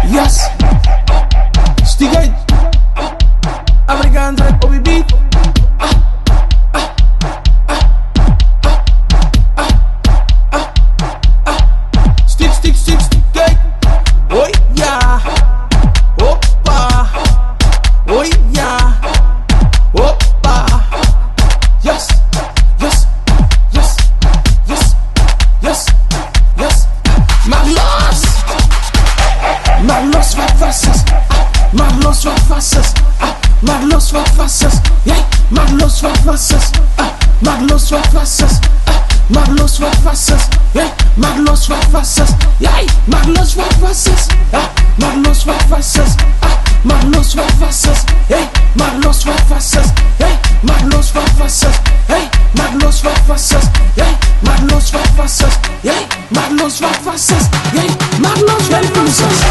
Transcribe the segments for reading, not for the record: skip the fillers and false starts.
Yes, stigay American rap obi beat. Stick, stigay. Oh yeah, opa. Oh yeah, opa. Yes. Marlos wat faces, Marlos wat faces, Marlos wat faces, yeah. Marlos wat faces, Marlos wat faces, Marlos wat faces, yeah. Marlos wat faces, yeah. Marlos wat faces, Marlos wat faces, Marlos wat faces, yeah. Marlos wat faces, yeah. Marlos wat faces, yeah. Marlos wat faces, yeah. Marlos wat faces, yeah. Marlos wat faces, yeah. Marlos wat faces.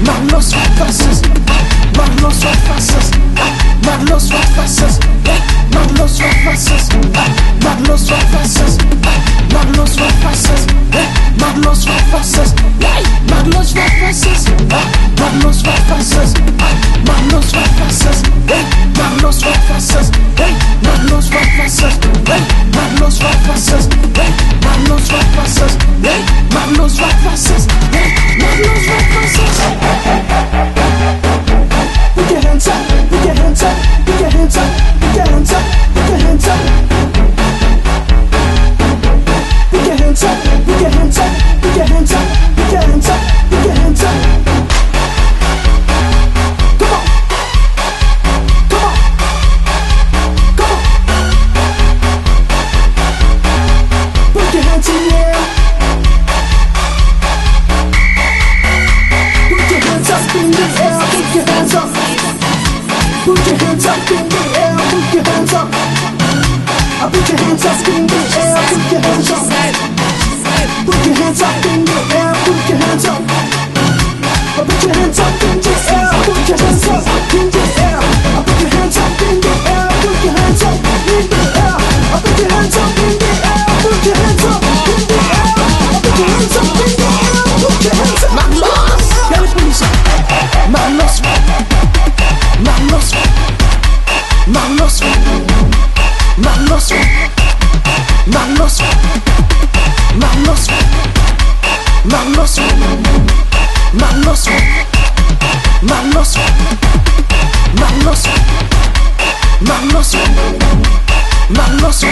Marlos wat faces, Marlos wat faces, Marlos wat faces, Marlos wat faces, Marlos wat faces, Marlos wat faces, Marlos wat faces, Marlos wat faces, Marlos wat faces, Marlos wat faces, Marlos wat faces, Marlos wat faces, Marlos wat faces, Marlos wat faces, Marlos wat faces, Marlos wat faces. Put your hands up, put your hands up, put your hands up, put your hands up, put your hands up. Put your hands up, put your hands up, put your hands up, put your hands up, put your hands up. Come on, come on, come on. Put your hands in the air. Put your hands up in the air. Put your hands up. Put your hands up in the air. Put your hands up. Put your hands up in the air. Put your hands up. Put your hands up in the air. Put your hands up. Put your hands up in the air. Put your hands up in the air. Put your hands up in the air. Put your hands up in the air. Put your hands up in the air. Put your hands up in the air. Put your hands up in the air. Put your hands up. Marlos, Marlos, Marlos, Marlos, Marlos, Marlos, Marlos, Marlos, Marlos, Marlos, Marlos, Marlos, Marlos,